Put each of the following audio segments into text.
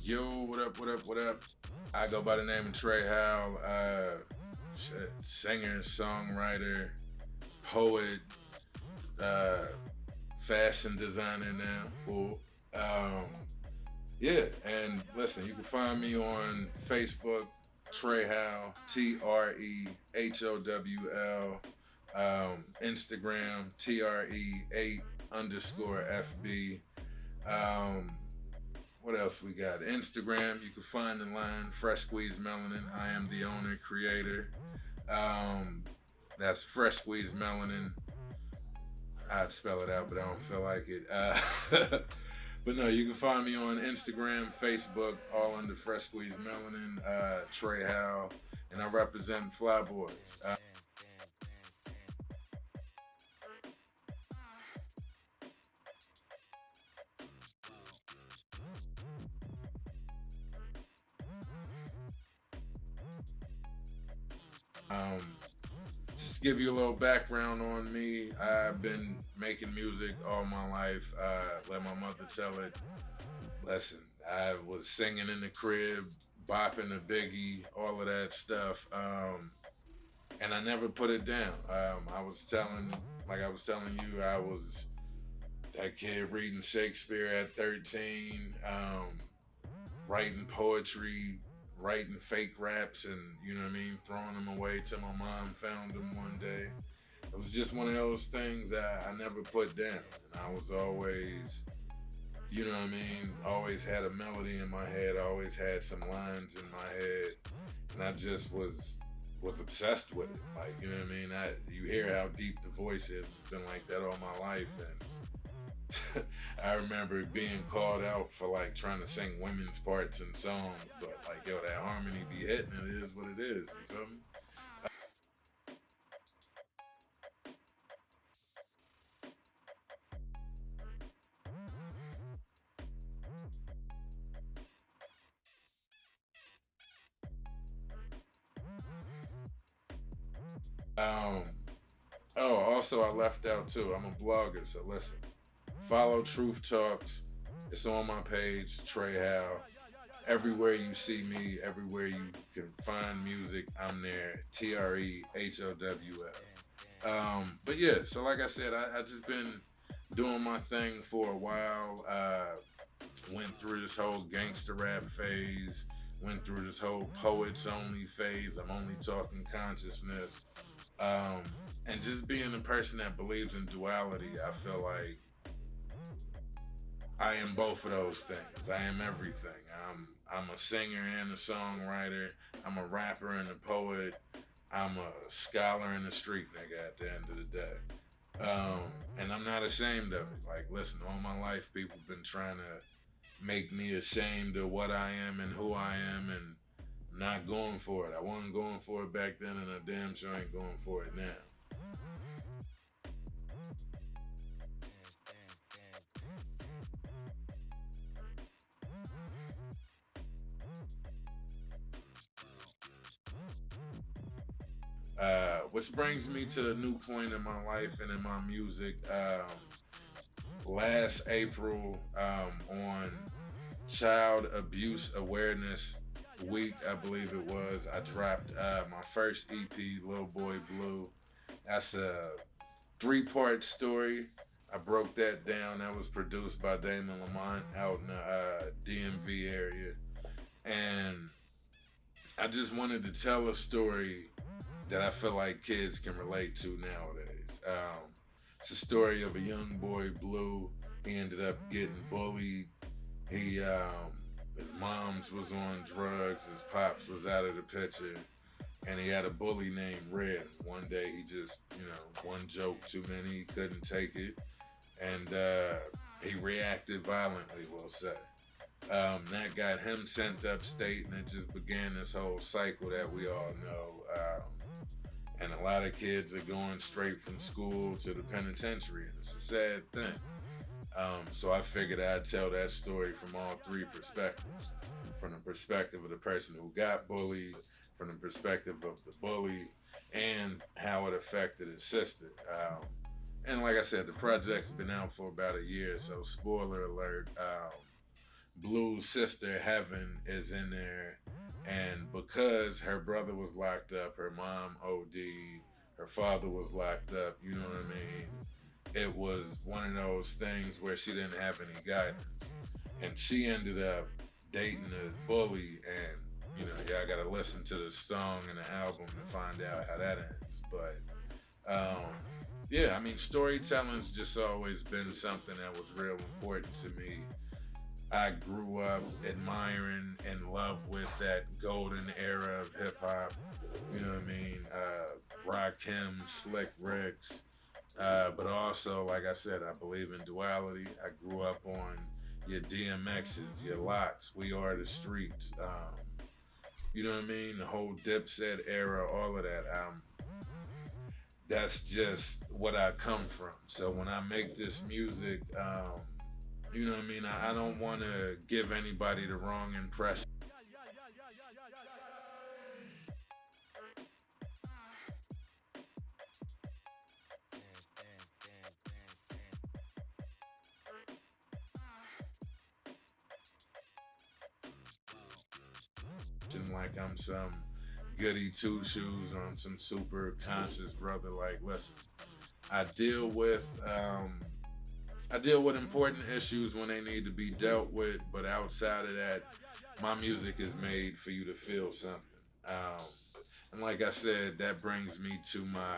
Yo, what up, what up, what up? I go by the name of Tre Howl, singer, songwriter, poet, uh, fashion designer now. Cool. Um, yeah, and listen, you can find me on Facebook, Tre Howl, TREHOWL, Instagram, TRE8_FB. Um, what else we got? Instagram, you can find the line Fresh Squeeze Melanin. I am the owner, creator. Um, that's Fresh Squeeze Melanin. I'd spell it out, but I don't feel like it. But no, you can find me on Instagram, Facebook, all under Fresh Squeeze Melanin, Tre Howl, and I represent Flyboys. Um, just to give you a little background on me, I've been making music all my life. Let my mother tell it. Listen, I was singing in the crib, bopping the Biggie, all of that stuff, and I never put it down. Like I was telling you, I was that kid reading Shakespeare at 13, writing poetry, writing fake raps, and you know what I mean, throwing them away till my mom found them one day. It was just one of those things that I never put down, and I was always, you know what I mean, always had a melody in my head, always had some lines in my head, and I just was obsessed with it. Like, you know what I mean? You hear how deep the voice is. It's been like that all my life, and I remember being called out for like trying to sing women's parts in songs, but like, yo, that harmony be hitting. It is what it is. You feel me? Um, oh, also I left out too. I'm a blogger, so listen. Follow Truth Talks. It's on my page, Tre Howl. Everywhere you see me, everywhere you can find music, I'm there. TREHOWL. But yeah, so like I said, I just been doing my thing for a while. Went through this whole gangster rap phase. Went through this whole poets only phase. I'm only talking consciousness. Um, and just being a person that believes in duality, I feel like I am both of those things. I am everything. I'm a singer and a songwriter. I'm a rapper and a poet. I'm a scholar and a street nigga at the end of the day. And I'm not ashamed of it. Like, listen, all my life people been trying to make me ashamed of what I am and who I am, and I'm not going for it. I wasn't going for it back then, and I damn sure ain't going for it now. Which brings me to a new point in my life and in my music. Last April, on Child Abuse Awareness Week, I believe it was, I dropped my first EP, Little Boy Blue. That's a three-part story. I broke that down. That was produced by Damon Lamont out in the DMV area. And I just wanted to tell a story that I feel like kids can relate to nowadays. It's a story of a young boy, Blue. He ended up getting bullied. His mom's was on drugs. His pops was out of the picture, and he had a bully named Red. One day he just, one joke too many. He couldn't take it, and he reacted violently, we'll say. That got him sent upstate, and it just began this whole cycle that we all know. And a lot of kids are going straight from school to the penitentiary, and it's a sad thing. So I figured I'd tell that story from all three perspectives. From the perspective of the person who got bullied, from the perspective of the bully and how it affected his sister. And like I said, the project's been out for about a year, so spoiler alert. Blue's sister Heaven is in there, and because her brother was locked up, her mom OD'd, her father was locked up. You know what I mean? It was one of those things where she didn't have any guidance, and she ended up dating a bully. And y'all gotta listen to the song and the album to find out how that ends. But yeah, I mean, storytelling's just always been something that was real important to me. I grew up admiring and love with that golden era of hip hop. You know what I mean? Rakim, Slick Ricks. But also, like I said, I believe in duality. I grew up on your DMXs, your Locks, We Are the Streets. You know what I mean? The whole Dipset era, all of that. That's just what I come from. So when I make this music, you know what I mean? I don't want to give anybody the wrong impression. Like I'm some goody two shoes or I'm some super conscious brother. Like, listen, I deal with important issues when they need to be dealt with, but outside of that, my music is made for you to feel something. And like I said, that brings me to my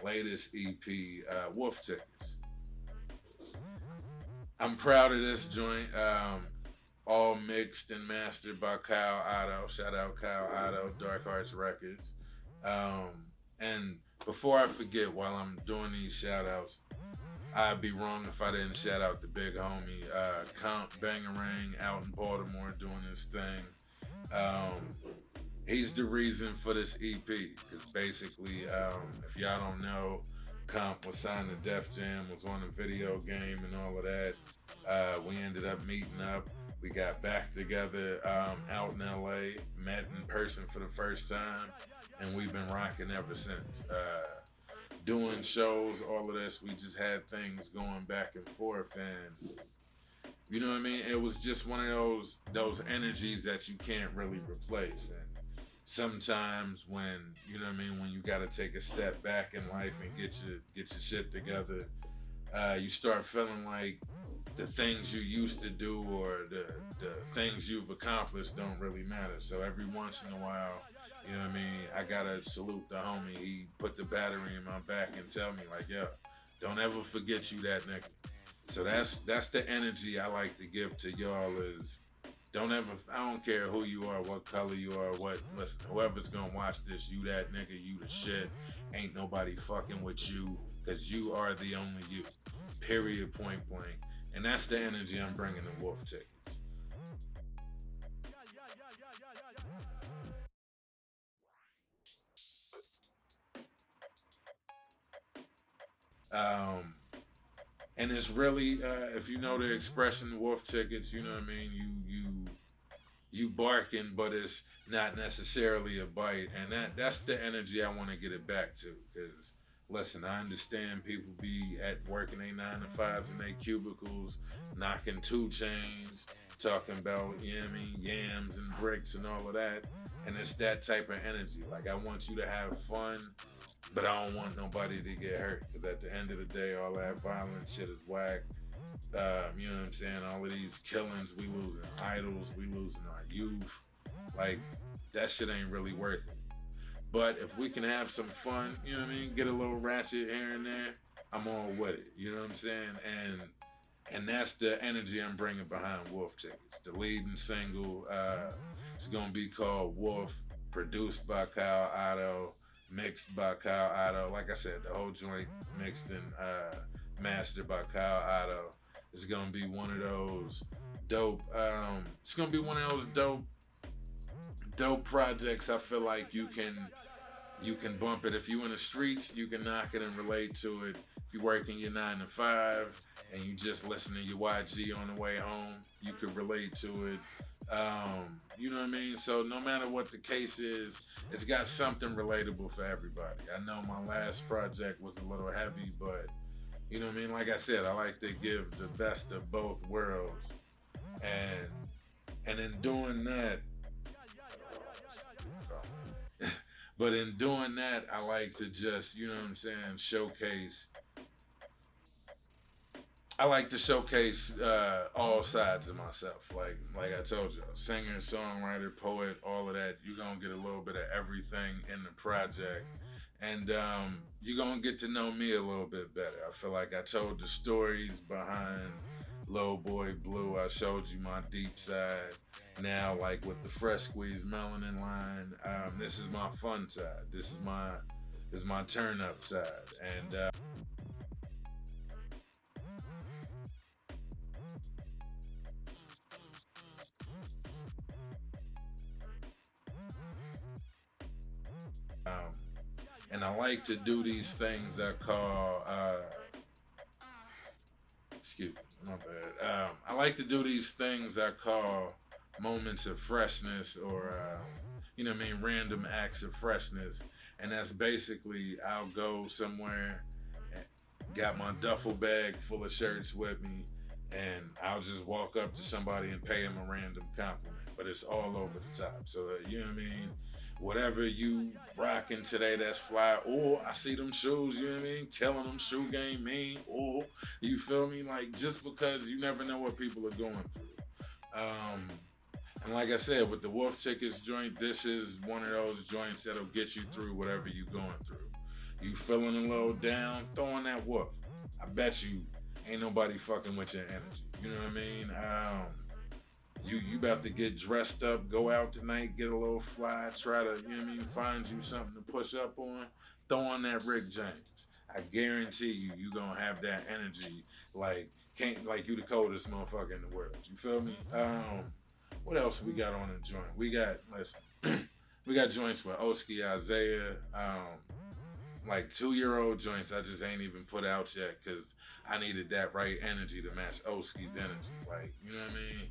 latest EP, Wolf Tickets. I'm proud of this joint. All mixed and mastered by Kyle Otto. Shout out Kyle Otto, Dark Hearts Records. And before I forget, while I'm doing these shout outs, I'd be wrong if I didn't shout out the big homie, Count Bangarang out in Baltimore doing his thing. He's the reason for this EP, because basically, if y'all don't know, Comp was signed to Def Jam, was on a video game and all of that. We ended up meeting up. We got back together out in LA, met in person for the first time, and we've been rocking ever since. Doing shows, all of this, we just had things going back and forth, and you know what I mean? It was just one of those energies that you can't really replace. And sometimes when, you know what I mean, when you gotta take a step back in life and get your shit together, you start feeling like the things you used to do or the things you've accomplished don't really matter. So every once in a while, you know what I mean, I gotta salute the homie. He put the battery in my back and tell me like, yo, don't ever forget you that nigga. So that's the energy I like to give to y'all is I don't care who you are, what color you are, listen, whoever's gonna watch this, you that nigga, you the shit. Ain't nobody fucking with you, cause you are the only you. Period, point blank. And that's the energy I'm bringing to Wolf Tickets. And it's really, if you know the expression Wolf Tickets, you know what I mean. You barking, but it's not necessarily a bite, and that's the energy I want to get it back to. Because listen, I understand people be at working their 9 to 5s in their cubicles, knocking 2 chains, talking about, you know what I mean, yams and bricks and all of that. And it's that type of energy. Like, I want you to have fun, but I don't want nobody to get hurt. Because at the end of the day, all that violent shit is whack. You know what I'm saying? All of these killings, we losing idols, we losing our youth. Like, that shit ain't really worth it. But if we can have some fun, you know what I mean, get a little ratchet here and there, I'm all with it. You know what I'm saying? And that's the energy I'm bringing behind Wolf Tickets. The leading single, it's gonna be called Wolf, produced by Kyle Otto, mixed by Kyle Otto. Like I said, the whole joint mixed and mastered by Kyle Otto. It's gonna be one of those dope. It's gonna be one of those dope projects. I feel like you can bump it. If you in the streets, you can knock it and relate to it. If you working your 9 to 5 and you just listen to your YG on the way home, you could relate to it. You know what I mean? So no matter what the case is, it's got something relatable for everybody. I know my last project was a little heavy, but you know what I mean? Like I said, I like to give the best of both worlds. And in doing that, but in doing that, I like to just, you know what I'm saying, showcase I like to showcase all sides of myself. Like I told you, singer, songwriter, poet, all of that. You're gonna get a little bit of everything in the project, and you're gonna get to know me a little bit better. I feel like I told the stories behind Low Boy Blue. I showed you my deep side. Now, like with the Fresh Squeeze Melanin line, this is my fun side. This is my turn up side, and um, I like to do these things I call excuse me, my bad. I like to do these things I call moments of freshness, or you know what I mean, random acts of freshness, and that's basically I'll go somewhere, got my duffel bag full of shirts with me, and I'll just walk up to somebody and pay them a random compliment. But it's all over the top. So you know what I mean? Whatever you rocking today that's fly, or I see them shoes, you know what I mean? Killing them shoe game mean, or you feel me? Like just because you never know what people are going through. And like I said, with the Wolf Tickets joint, this is one of those joints that'll get you through whatever you going through. You feeling a little down, throw on that wolf. I bet you ain't nobody fucking with your energy. You know what I mean? You about to get dressed up, go out tonight, get a little fly, try to, you know what I mean, find you something to push up on, throw on that Rick James. I guarantee you gonna have that energy like can't like you the coldest motherfucker in the world. You feel me? What else we got on the joint? We got listen, we got joints with Oski Isaiah, like 2-year-old joints I just ain't even put out yet because I needed that right energy to match Oski's energy. Like, you know what I mean?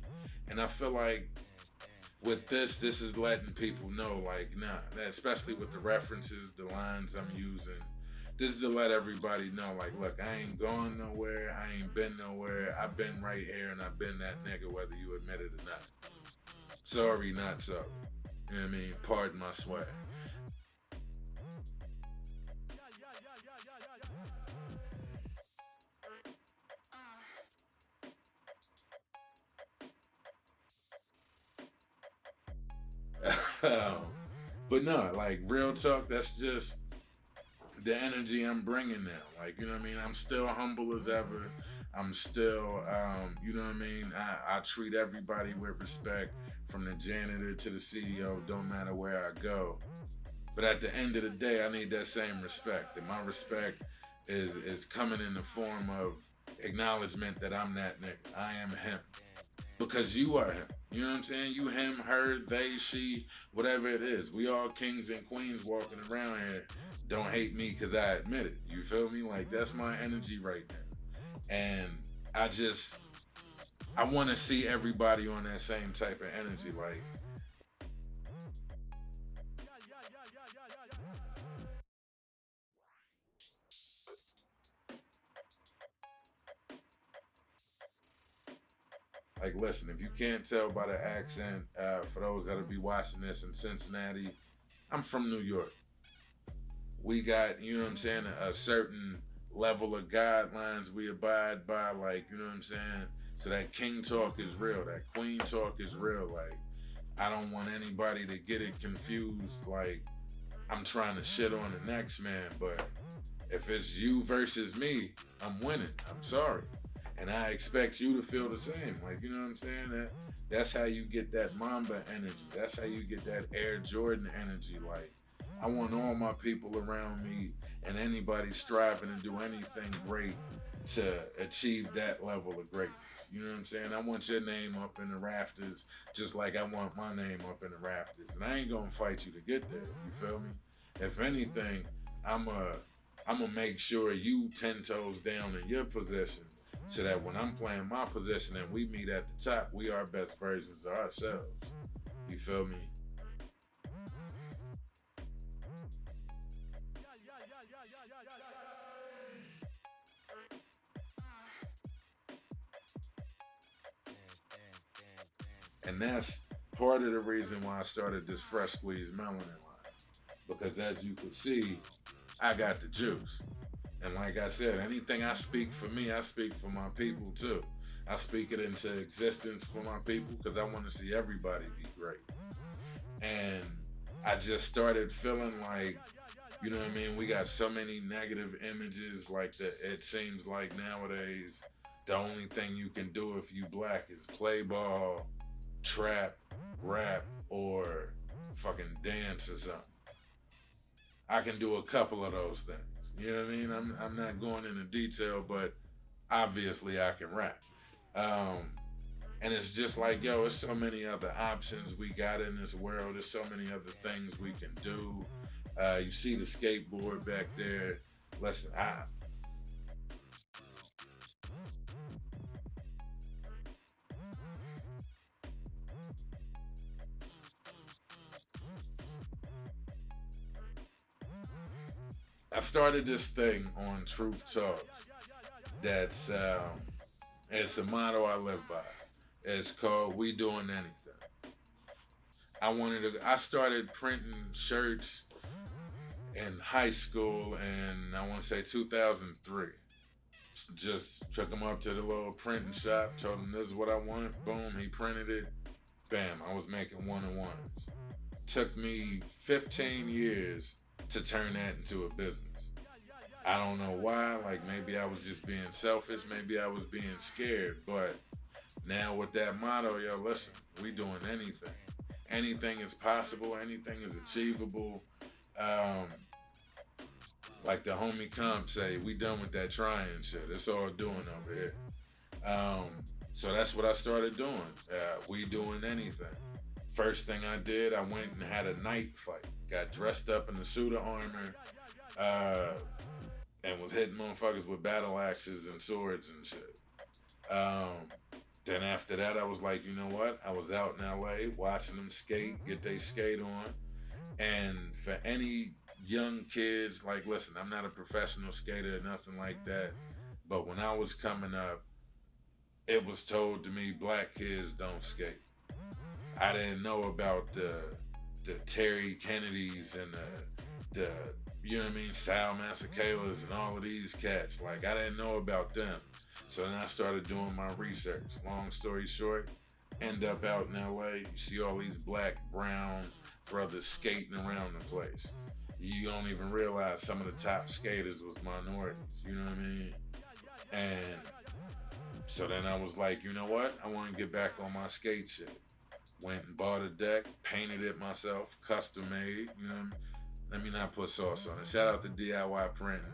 And I feel like with this is letting people know, like, nah, that, especially with the references, the lines I'm using. This is to let everybody know, like, look, I ain't gone nowhere, I ain't been nowhere, I've been right here and I've been that nigga whether you admit it or not. Sorry, not sorry. You know what I mean? Pardon my swag. But no, like real talk, that's just the energy I'm bringing now. Like, you know what I mean? I'm still humble as ever. I'm still, you know what I mean? I treat everybody with respect, from the janitor to the CEO, don't matter where I go. But at the end of the day, I need that same respect. And my respect is coming in the form of acknowledgement that I'm that nigga. I am him. Because you are him. You know what I'm saying? You, him, her, they, she, whatever it is. We all kings and queens walking around here. Don't hate me because I admit it. You feel me? Like, that's my energy right now. And I want to see everybody on that same type of energy. Like, listen, if you can't tell by the accent, for those that'll be watching this in Cincinnati, I'm from New York. We got, you know what I'm saying, a certain level of guidelines we abide by, like, you know what I'm saying? So that king talk is real, that queen talk is real. Like, I don't want anybody to get it confused, like, I'm trying to shit on the next man, but if it's you versus me, I'm winning. I'm sorry. And I expect you to feel the same. Like, you know what I'm saying? That's how you get that Mamba energy. That's how you get that Air Jordan energy. Like, I want all my people around me and anybody striving to do anything great to achieve that level of greatness. You know what I'm saying? I want your name up in the rafters just like I want my name up in the rafters. And I ain't gonna fight you to get there. You feel me? If anything, I'm gonna make sure you 10 toes down in your possession so that when I'm playing my position and we meet at the top, we are best versions of ourselves. You feel me? And that's part of the reason why I started this fresh squeeze melanin line. Because as you can see, I got the juice. And like I said, anything I speak for me, I speak for my people too. I speak it into existence for my people because I want to see everybody be great. And I just started feeling like, you know what I mean? We got so many negative images like that. It seems like nowadays the only thing you can do if you black is play ball, trap, rap, or fucking dance or something. I can do a couple of those things. You know what I mean? I'm not going into detail, but obviously I can rap. Um, and it's just like, yo, there's so many other options we got in this world. There's so many other things we can do. You see the skateboard back there. Listen, I started this thing on Truth Talks. That's it's a motto I live by. It's called "We Doing Anything." I started printing shirts in high school, and I want to say 2003. Just took him up to the little printing shop, told him this is what I want. Boom, he printed it. Bam, I was making one-on-ones. Took me 15 years to turn that into a business. I don't know why. Like maybe I was just being selfish. Maybe I was being scared. But now with that motto, yo, listen, we doing anything. Anything is possible. Anything is achievable. Um, like the homie comp say, we done with that trying shit. It's all doing over here. Um, so that's what I started doing. We doing anything. First thing I did, I went and had a night fight. Got dressed up in a suit of armor, and was hitting motherfuckers with battle axes and swords and shit. Um, then after that, I was like, you know what? I was out in LA watching them skate, get they skate on. And for any young kids, like, listen, I'm not a professional skater or nothing like that. But when I was coming up, it was told to me, black kids don't skate. I didn't know about the Terry Kennedys and the you know what I mean, Sal Massacalas and all of these cats. Like I didn't know about them. So then I started doing my research. Long story short, end up out in LA. You see all these black, brown brothers skating around the place. You don't even realize some of the top skaters was minorities. You know what I mean? And so then I was like, you know what? I want to get back on my skate shit. Went and bought a deck, painted it myself, custom made. You know, let me not put sauce on it. Shout out to DIY Printing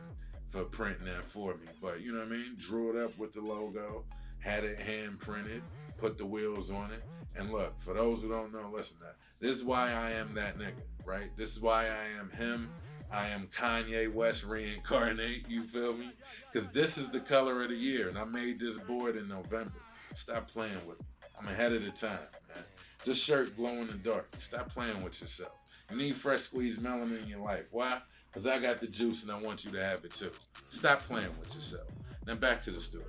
for printing that for me. But you know what I mean? Drew it up with the logo, had it hand printed, put the wheels on it. And look, for those who don't know, listen, this is why I am that nigga, right? This is why I am him. I am Kanye West reincarnate, you feel me? Because this is the color of the year, and I made this board in November. Stop playing with me. I'm ahead of the time, man. This shirt glow in the dark. Stop playing with yourself. You need fresh squeezed melanin in your life. Why? Because I got the juice and I want you to have it too. Stop playing with yourself. Now back to the story.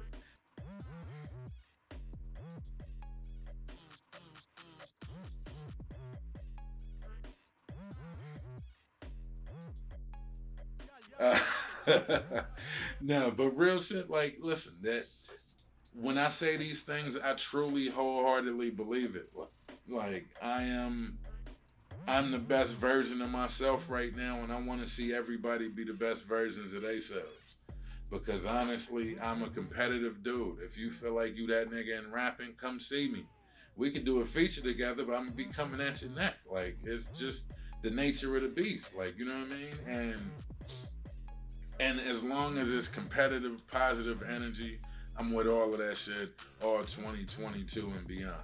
Uh, no, but real shit, like, listen, that when I say these things, I truly wholeheartedly believe it. Like, I'm the best version of myself right now, and I want to see everybody be the best versions of themselves. Because honestly, I'm a competitive dude. If you feel like you that nigga in rapping, come see me. We can do a feature together, but I'm gonna be coming at your neck. Like it's just the nature of the beast. Like you know what I mean? And as long as it's competitive, positive energy, I'm with all of that shit all 2022 and beyond.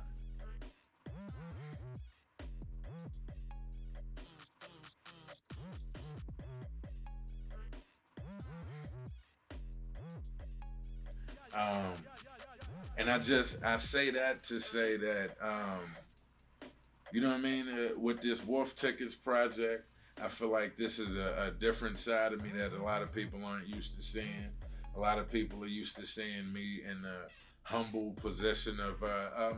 And I say that to say that you know what I mean? With this Wolf Tickets project, I feel like this is a different side of me that a lot of people aren't used to seeing. A lot of people are used to seeing me in the humble position of,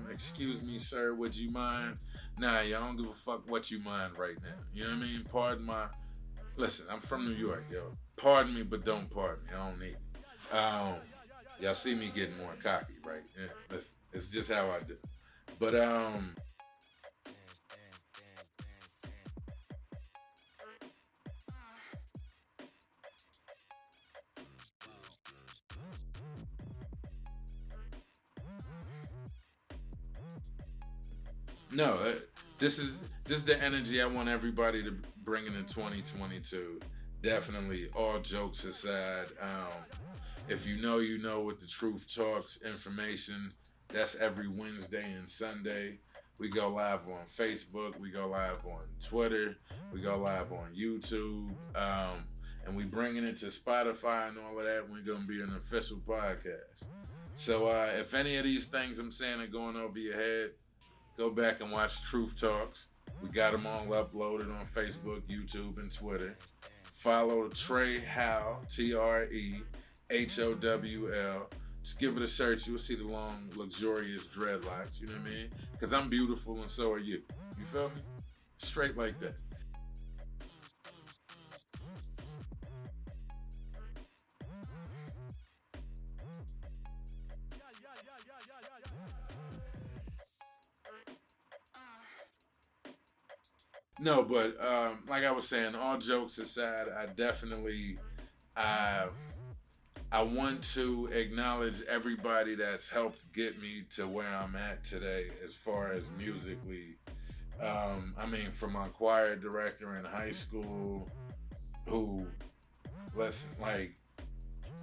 excuse me, sir, would you mind? Nah, y'all don't give a fuck what you mind right now. You know what I mean? Pardon my. Listen, I'm from New York, yo. Pardon me, but don't pardon me. I don't need it. Y'all see me getting more cocky, right? Yeah, listen, it's just how I do. But no, this is this is the energy I want everybody to bring in 2022. Definitely, all jokes aside. If you know, you know. With the Truth Talks information, that's every Wednesday and Sunday. We go live on Facebook. We go live on Twitter. We go live on YouTube. And we bringing it to Spotify and all of that. We're gonna be an official podcast. So if any of these things I'm saying are going over your head, go back and watch Truth Talks. We got them all uploaded on Facebook, YouTube, and Twitter. Follow Tre Howl, TreHowl. Just give it a search. You'll see the long, luxurious dreadlocks. You know what I mean? Because I'm beautiful and so are you. You feel me? Straight like that. No, but like I was saying, all jokes aside, I I want to acknowledge everybody that's helped get me to where I'm at today, as far as musically. I mean, from my choir director in high school, who, listen, like,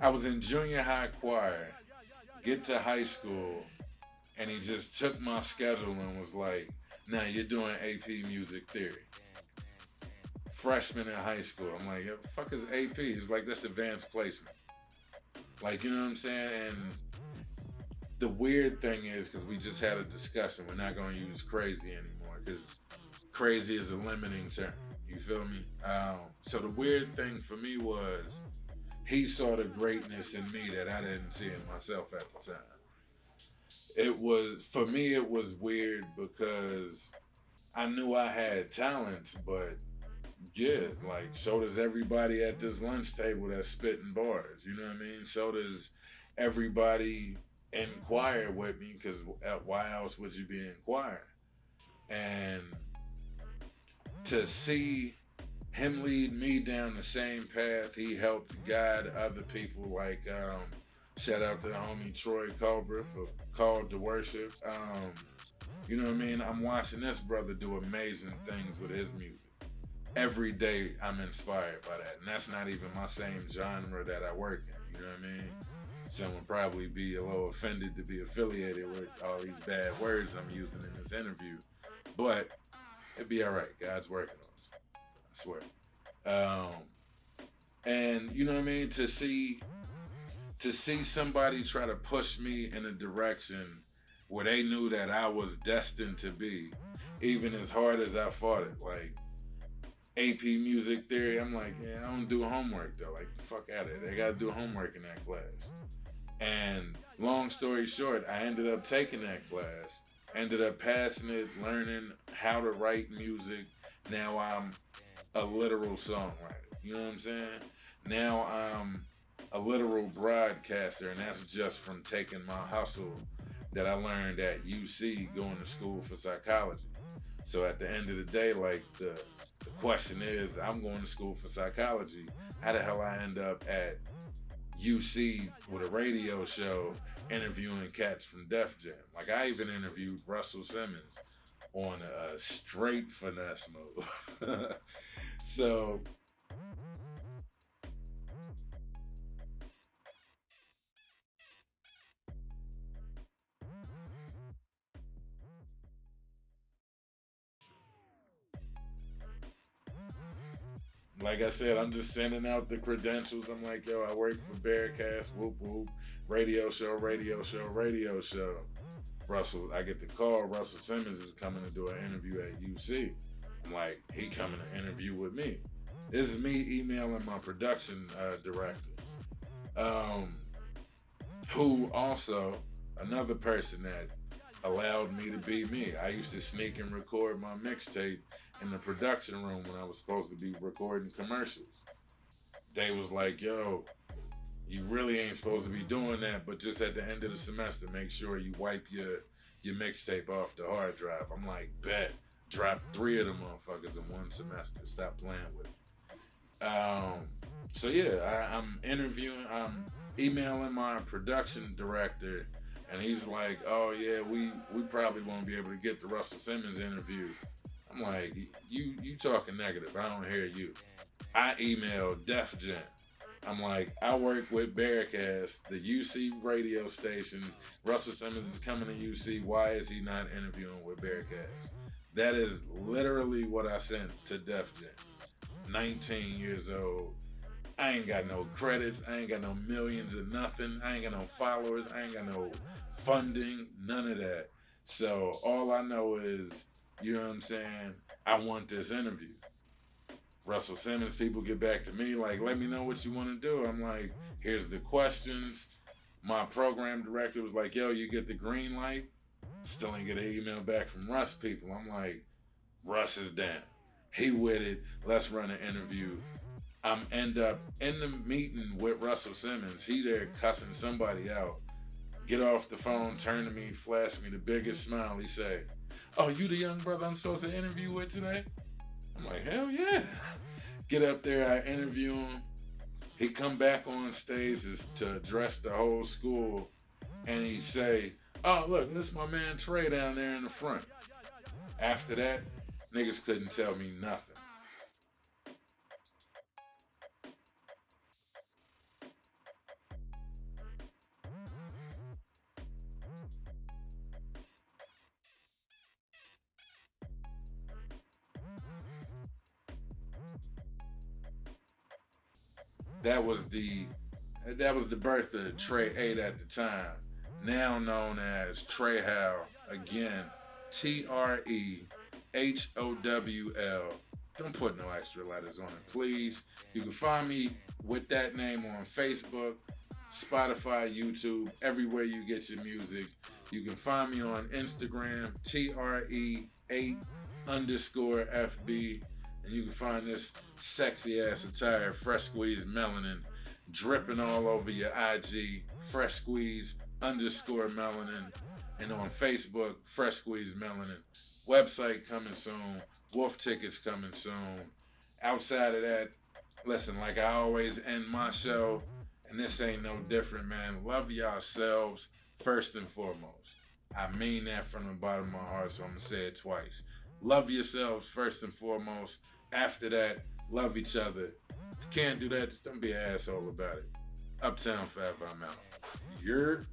I was in junior high choir, get to high school, and he just took my schedule and was like, "Now you're doing AP Music Theory." Freshman in high school, I'm like, "What the fuck is AP?" He's like, "That's advanced placement." Like, you know what I'm saying? And the weird thing is, because we just had a discussion, we're not going to use crazy anymore because crazy is a limiting term. You feel me? So the weird thing for me was he saw the greatness in me that I didn't see in myself at the time. It was, for me, it was weird because I knew I had talent, but yeah, like, so does everybody at this lunch table that's spitting bars. You know what I mean? So does everybody in choir with me, because why else would you be in choir? And to see him lead me down the same path, he helped guide other people. Like, shout out to the homie Troy Cobra for Called to Worship. You know what I mean? I'm watching this brother do amazing things with his music. Every day I'm inspired by that. And that's not even my same genre that I work in. You know what I mean? Some would probably be a little offended to be affiliated with all these bad words I'm using in this interview. But it'd be all right. God's working on us. I swear. And you know what I mean? To see somebody try to push me in a direction where they knew that I was destined to be, even as hard as I fought it. Like, AP Music Theory, I'm like, yeah, I don't do homework though. Like, fuck out of it. They gotta do homework in that class. And long story short, I ended up taking that class, ended up passing it, learning how to write music. Now I'm a literal songwriter. You know what I'm saying? Now I'm a literal broadcaster, and that's just from taking my hustle that I learned at UC going to school for psychology. So at the end of the day, like, the question is, I'm going to school for psychology. How the hell I end up at UC with a radio show interviewing cats from Def Jam? Like, I even interviewed Russell Simmons on a straight finesse mode. So, Like I said, I'm just sending out the credentials. I'm like, yo, I work for Bearcast, whoop whoop, radio show, radio show, radio show. Russell, I get the call. Russell Simmons is coming to do an interview at UC. I'm like, he coming to interview with me. This is me emailing my production director, um, who also another person that allowed me to be me. I used to sneak and record my mixtape in the production room when I was supposed to be recording commercials. They was like, yo, you really ain't supposed to be doing that, but just at the end of the semester, make sure you wipe your mixtape off the hard drive. I'm like, bet. Drop 3 of them motherfuckers in one semester. Stop playing with it. So yeah, I'm interviewing, I'm emailing my production director, and he's like, oh yeah, we probably won't be able to get the Russell Simmons interview. I'm like, you talking negative. I don't hear you. I emailed Def Jam. I'm like, I work with Bearcast, the UC radio station. Russell Simmons is coming to UC. Why is he not interviewing with Bearcast? That is literally what I sent to Def Jam. 19 years old. I ain't got no credits. I ain't got no millions of nothing. I ain't got no followers. I ain't got no funding. None of that. So all I know is, you know what I'm saying, I want this interview. Russell Simmons people get back to me like, let me know what you want to do. I'm like, here's the questions. My program director was like, yo, you get the green light? Still ain't get an email back from Russ people. I'm like, Russ is down. He with it. Let's run an interview. I'm end up in the meeting with Russell Simmons. He there cussing somebody out. Get off the phone, turn to me, flash me the biggest smile. He say, oh, you the young brother I'm supposed to interview with today? I'm like, hell yeah. Get up there, I interview him. He come back on stage to address the whole school, and he say, oh, look, this is my man Tre down there in the front. After that, niggas couldn't tell me nothing. That was the birth of Tre 8 at the time, now known as Tre Howl. Again, TREHOWL. Don't put no extra letters on it, please. You can find me with that name on Facebook, Spotify, YouTube, everywhere you get your music. You can find me on Instagram, TRE8_FB. And you can find this sexy ass attire, fresh squeeze melanin, dripping all over your IG, fresh squeeze _melanin. And on Facebook, fresh squeeze melanin. Website coming soon. Wolf tickets coming soon. Outside of that, listen, like I always end my show, and this ain't no different, man. Love yourselves first and foremost. I mean that from the bottom of my heart, so I'm going to say it twice. Love yourselves first and foremost. After that, love each other. If you can't do that, just don't be an asshole about it. Uptown Fab, I'm out. You're